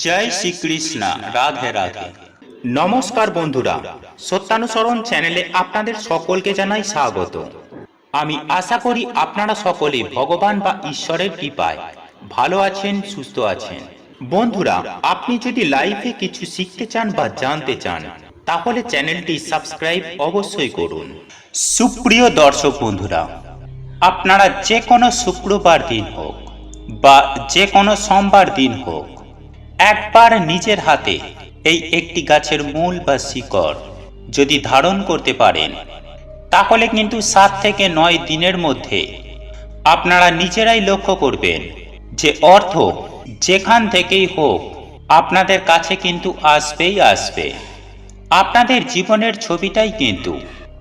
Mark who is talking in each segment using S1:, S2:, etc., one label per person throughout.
S1: জয় শ্রীকৃষ্ণ। রাধে রাধে। নমস্কার বন্ধুরা, সত্যানুসরণ চ্যানেলে আপনাদের সকলকে জানাই স্বাগত। আমি আশা করি আপনারা সকলে ভগবান বা ঈশ্বরের কৃপায় ভালো আছেন, সুস্থ আছেন। বন্ধুরা, আপনি যদি লাইফে কিছু শিখতে চান বা জানতে চান তাহলে চ্যানেলটি সাবস্ক্রাইব অবশ্যই করুন। সুপ্রিয় দর্শক বন্ধুরা, আপনারা যে কোনো শুক্রবার দিন হোক বা যে কোনো সোমবার দিন হোক, একবার নিজের হাতে এই একটি গাছের মূল বা শিকড় যদি ধারণ করতে পারেন তাহলে কিন্তু 7 থেকে 9 দিনের মধ্যে আপনারা নিজেরাই লক্ষ্য করবেন যে অর্থ যেখান থেকেই হোক আপনাদের কাছে কিন্তু আসবেই আসবে। আপনাদের জীবনের ছবিটাই কিন্তু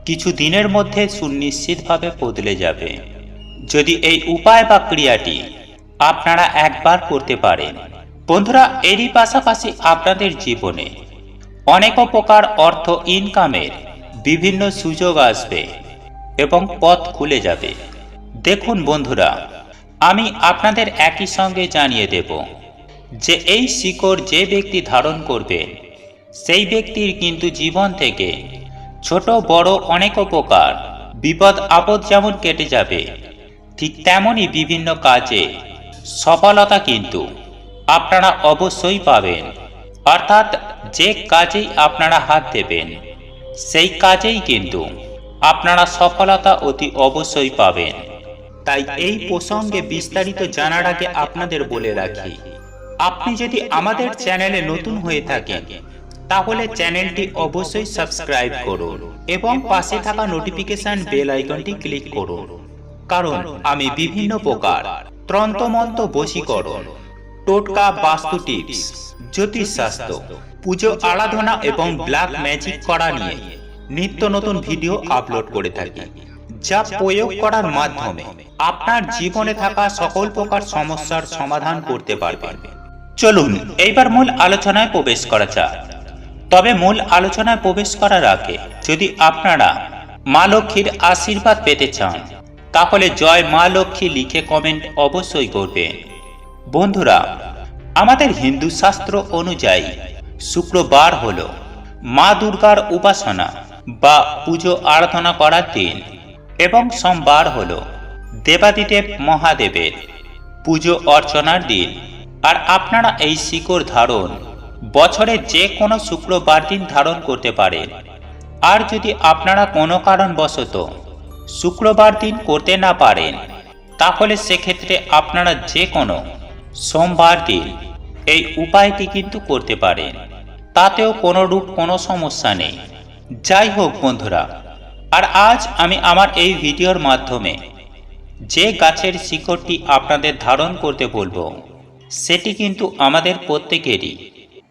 S1: কিছু দিনের মধ্যে সুনিশ্চিতভাবে বদলে যাবে যদি এই উপায় বা ক্রিয়াটি আপনারা একবার করতে পারেন। বন্ধুরা, এরই পাশাপাশি আপনাদের জীবনে অনেক প্রকার অর্থ ইনকামের বিভিন্ন সুযোগ আসবে এবং পথ খুলে যাবে। দেখুন বন্ধুরা, আমি আপনাদের একই সঙ্গে জানিয়ে দেব যে এই শিকড় যে ব্যক্তি ধারণ করবেন সেই ব্যক্তির কিন্তু জীবন থেকে ছোট বড় অনেক প্রকার বিপদ আপদ যেমন কেটে যাবে, ঠিক তেমনই বিভিন্ন কাজে সফলতা কিন্তু আপনারা অবশ্যই পাবেন। অর্থাৎ যে কাজেই আপনারা হাত দেবেন সেই কাজেই কিন্তু আপনারা সফলতা অতি অবশ্যই পাবেন। তাই এই প্রসঙ্গে বিস্তারিত জানার আগে আপনাদের বলে রাখি, আপনি যদি আমাদের চ্যানেলে নতুন হয়ে থাকেন তাহলে চ্যানেলটি অবশ্যই সাবস্ক্রাইব করুন এবং পাশে থাকা নোটিফিকেশন বেল আইকনটি ক্লিক করুন, কারণ আমি বিভিন্ন প্রকার তন্ত্রমন্ত্র, বশীকরণ, টোটকা, বাস্তু টিপস, জ্যোতিষশাস্ত্র, পুজো আরাধনা এবং ব্ল্যাক ম্যাজিক করা নিয়ে নিত্য নতুন ভিডিও আপলোড করে থাকি, যা প্রয়োগ করার মাধ্যমে আপনার জীবনে থাকা সকল প্রকার সমস্যার সমাধান করতে পারবেন। চলুন এইবার মূল আলোচনায় প্রবেশ করা যাক। তবে মূল আলোচনায় প্রবেশ করার আগে যদি আপনারা মা লক্ষ্মীর আশীর্বাদ পেতে চান তাহলে জয় মা লক্ষ্মী লিখে কমেন্ট অবশ্যই করবেন। বন্ধুরা, আমাদের হিন্দু শাস্ত্র অনুযায়ী শুক্রবার হলো মা দুর্গার উপাসনা বা পুজো আরাধনা করার দিন এবং সোমবার হলো দেবাদিদেব মহাদেবের পুজো অর্চনার দিন। আর আপনারা এই শিকড় ধারণ বছরে যে কোনো শুক্রবার দিন ধারণ করতে পারেন। আর যদি আপনারা কোনো কারণবশত শুক্রবার দিন করতে না পারেন তাহলে সেক্ষেত্রে আপনারা যে কোনো সোমবার দিন এই উপায়টি কিন্তু করতে পারেন, তাতেও কোনো সমস্যা নেই। যাই হোক বন্ধুরা, আর আজ আমি আমার এই ভিডিওর মাধ্যমে যে গাছের শিকড়টি আপনাদের ধারণ করতে বলবো সেটি কিন্তু আমাদের প্রত্যেকেরই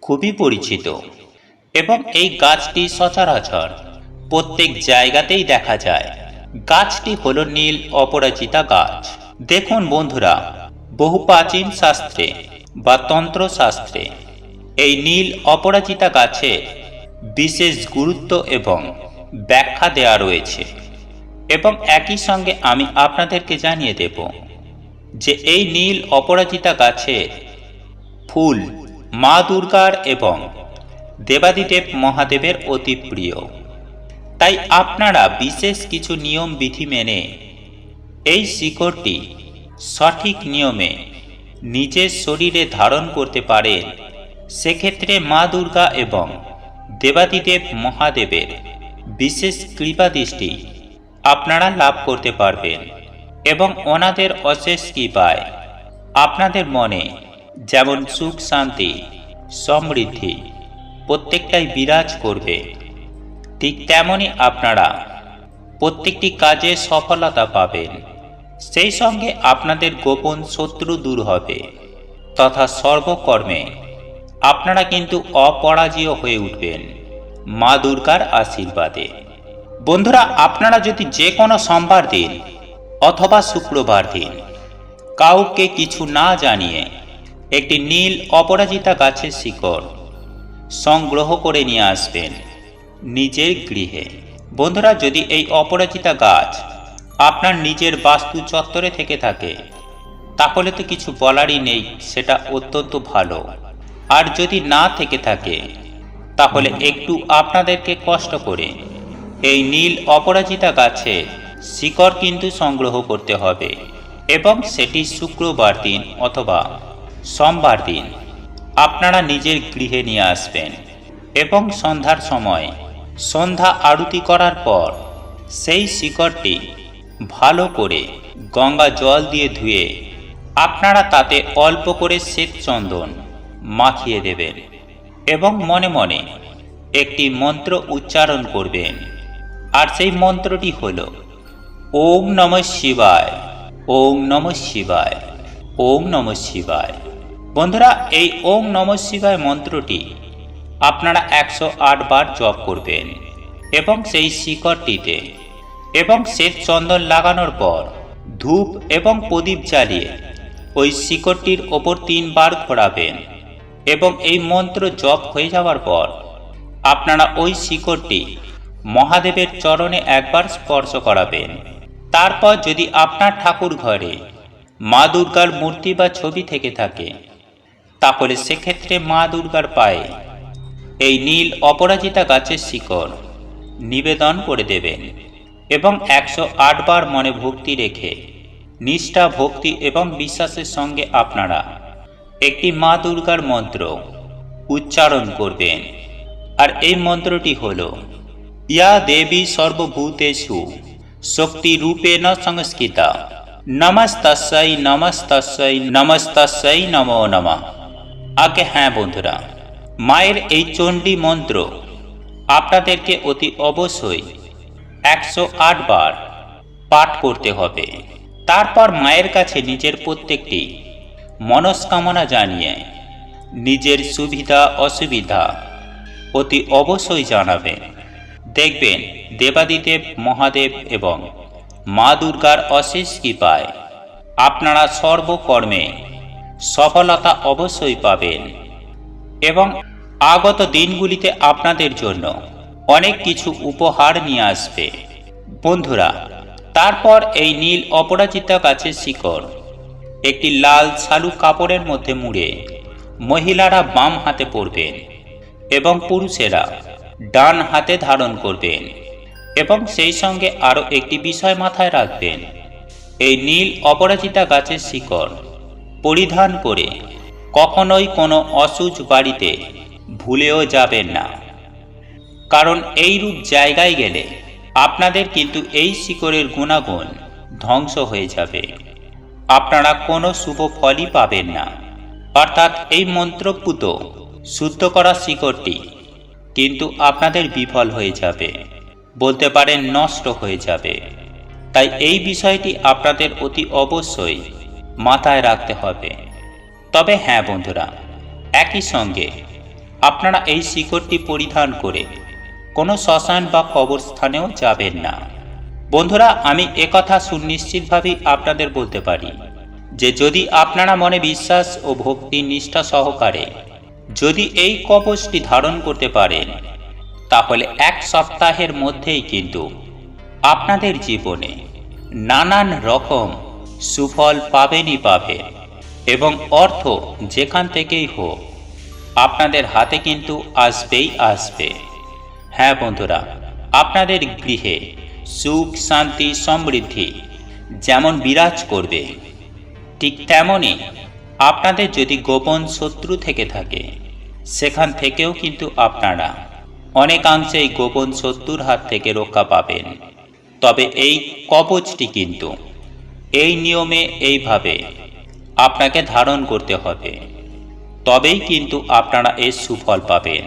S1: খুবই পরিচিত এবং এই গাছটি সচরাচর প্রত্যেক জায়গাতেই দেখা যায়। গাছটি হলো নীল অপরাজিতা গাছ। দেখুন বন্ধুরা, বহু প্রাচীন শাস্ত্রে বা তন্ত্রশাস্ত্রে এই নীল অপরাজিতা গাছের বিশেষ গুরুত্ব এবং ব্যাখ্যা দেওয়া রয়েছে এবং একই সঙ্গে আমি আপনাদেরকে জানিয়ে দেব যে এই নীল অপরাজিতা গাছের ফুল মা দুর্গার এবং দেবাদিদেব মহাদেবের অতি প্রিয়। তাই আপনারা বিশেষ কিছু নিয়ম বিধি মেনে এই শিকড়টি সঠিক নিয়মে নিজের শরীরে ধারণ করতে পারেন, সেক্ষেত্রে মা দুর্গা এবং দেবাদিদেব মহাদেবের বিশেষ কৃপা দৃষ্টি আপনারা লাভ করতে পারবেন এবং ওনাদের অশেষ কৃপায় আপনাদের মনে যেমন সুখ, শান্তি, সমৃদ্ধি প্রত্যেকটাই বিরাজ করবে, ঠিক তেমনই আপনারা প্রত্যেকটি কাজে সফলতা পাবেন। সেই সঙ্গে আপনাদের গোপন শত্রু দূর হবে তথা সর্বকর্মে আপনারা কিন্তু অপরাজেয় হয়ে উঠবেন মা দুর্গার আশীর্বাদে। বন্ধুরা, আপনারা যদি যে কোনো সোমবার দিন অথবা শুক্রবার দিন কাউকে কিছু না জানিয়ে একটি নীল অপরাজিতা গাছের শিকড় সংগ্রহ করে নিয়ে আসবেন নিজের গৃহে। বন্ধুরা, যদি এই অপরাজিতা গাছ আপনার নিজের বাস্তু চত্বরে থেকে থাকে তাহলে তো কিছু বলারই নেই, সেটা অত্যন্ত ভালো। আর যদি না থেকে থাকে তাহলে একটু আপনাদেরকে কষ্ট করে এই নীল অপরাজিতা গাছের শিকড় কিন্তু সংগ্রহ করতে হবে এবং সেটি শুক্রবার দিন অথবা সোমবার দিন আপনারা নিজের গৃহে নিয়ে আসবেন এবং সন্ধ্যার সময় সন্ধ্যা আরতি করার পর সেই শিকড়টি ভালো করে গঙ্গা জল দিয়ে ধুয়ে আপনারা তাতে অল্প করে শ্বেত চন্দন মাখিয়ে দেবেন এবং মনে মনে একটি মন্ত্র উচ্চারণ করবেন। আর সেই মন্ত্রটি হল ওং নমঃ শিবায়, ওং নমঃ শিবায়, ওং নমঃ শিবায়। বন্ধুরা, এই ওং নমঃ শিবায় মন্ত্রটি আপনারা 108 বার জপ করবেন এবং সেই শিকড়টিতে এবং শ্বেত চন্দন লাগানোর পর ধূপ এবং প্রদীপ জ্বালিয়ে ওই শিকড়টির ওপর 3 বার ঘোরাবেন এবং এই মন্ত্র জপ হয়ে যাওয়ার পর আপনারা ওই শিকড়টি মহাদেবের চরণে একবার স্পর্শ করাবেন। তারপর যদি আপনার ঠাকুর ঘরে মা দুর্গার মূর্তি বা ছবি থেকে থাকে তাহলে সেক্ষেত্রে মা দুর্গার পায়ে এই নীল অপরাজিতা গাছের শিকড় নিবেদন করে দেবেন এবং 108 বার মনে ভক্তি রেখে নিষ্ঠা, ভক্তি এবং বিশ্বাসের সঙ্গে আপনারা একটি মা দুর্গার মন্ত্র উচ্চারণ করবেন। আর এই মন্ত্রটি হল ইয়া দেবী সর্বভূতেষু শক্তি রূপেণ সংস্থিতা নমস্তস্যৈ নমস্তস্যৈ নমস্তস্যৈ নমো নমঃ। আগে হ্যাঁ বন্ধুরা, মায়ের এই চণ্ডী মন্ত্র আপনাদেরকে অতি অবশ্যই 108 বার পাঠ করতে হবে। তারপর মায়ের কাছে নিজের প্রত্যেকটি মনস্কামনা জানিয়ে নিজের সুবিধা অসুবিধা অতি অবশ্যই জানাবেন। দেখবেন দেবাদিদেব মহাদেব এবং মা দুর্গার অশেষ কৃপায় আপনারা সর্বকর্মে সফলতা অবশ্যই পাবেন এবং আগত দিনগুলিতে আপনাদের জন্য অনেক কিছু উপহার নিয়ে আসবে। বন্ধুরা, তারপর এই নীল অপরাজিতা গাছের শিকড় একটি লাল শালু কাপড়ের মধ্যে মুড়ে মহিলারা বাম হাতে পরবেন এবং পুরুষেরা ডান হাতে ধারণ করবেন এবং সেই সঙ্গে আরও একটি বিষয় মাথায় রাখবেন। এই নীল অপরাজিতা গাছের শিকড় পরিধান করে কখনোই কোনো অসুচ বাড়িতে ভুলেও যাবেন না, কারণ এইরূপ জায়গায় গেলে আপনাদের কিন্তু এই শিকড়ের গুণাগুণ ধ্বংস হয়ে যাবে, আপনারা কোনো শুভ ফলই পাবেন না। অর্থাৎ এই মন্ত্রপুত শুদ্ধ করা শিকড়টি কিন্তু আপনাদের বিফল হয়ে যাবে, বলতে পারেন নষ্ট হয়ে যাবে। তাই এই বিষয়টি আপনাদের অতি অবশ্যই মাথায় রাখতে হবে। তবে হ্যাঁ বন্ধুরা, একই সঙ্গে আপনারা এই শিকড়টি পরিধান করে কোনো শ্মশান বা কবরস্থানেও যাবেন না। বন্ধুরা, আমি একথা সুনিশ্চিতভাবেই আপনাদের বলতে পারি যে যদি আপনারা মনে বিশ্বাস ও ভক্তি নিষ্ঠা সহকারে যদি এই কবচটি ধারণ করতে পারেন তাহলে 1 সপ্তাহের মধ্যেই কিন্তু আপনাদের জীবনে নানান রকম সুফল পাবেনই পাবেন এবং অর্থ যেখান থেকেই হোক আপনাদের হাতে কিন্তু আসবেই আসবে। হ্যাঁ বন্ধুরা, আপনাদের গৃহে সুখ, শান্তি, সমৃদ্ধি যেমন বিরাজ করবে, ঠিক তেমনই আপনাদের যদি গোপন শত্রু থেকে থাকে সেখান থেকেও কিন্তু আপনারা অনেকাংশেই গোপন শত্রুর হাত থেকে রক্ষা পাবেন। তবে এই কবচটি কিন্তু এই নিয়মে এইভাবে আপনাকে ধারণ করতে হবে, তবেই কিন্তু আপনারা এর সুফল পাবেন।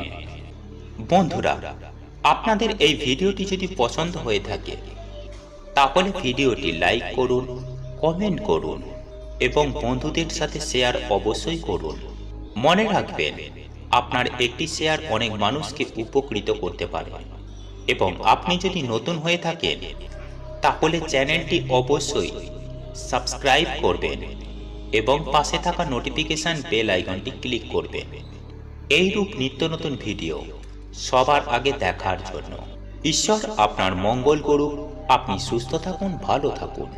S1: বন্ধুরা, আপনাদের এই ভিডিওটি যদি পছন্দ হয়ে থাকে তাহলে ভিডিওটি লাইক করুন, কমেন্ট করুন এবং বন্ধুদের সাথে শেয়ার অবশ্যই করুন। মনে রাখবেন, আপনার একটি শেয়ার অনেক মানুষকে উপকৃত করতে পারে। এবং আপনি যদি নতুন হয়ে থাকেন তাহলে চ্যানেলটি অবশ্যই সাবস্ক্রাইব করবেন এবং পাশে থাকা নোটিফিকেশন বেল আইকনটি ক্লিক করবেন এইরূপ নিত্য নতুন ভিডিও সবার আগে দেখার জন্য। ঈশ্বর আপনার মঙ্গল করুক। আপনি সুস্থ থাকুন, ভালো থাকুন।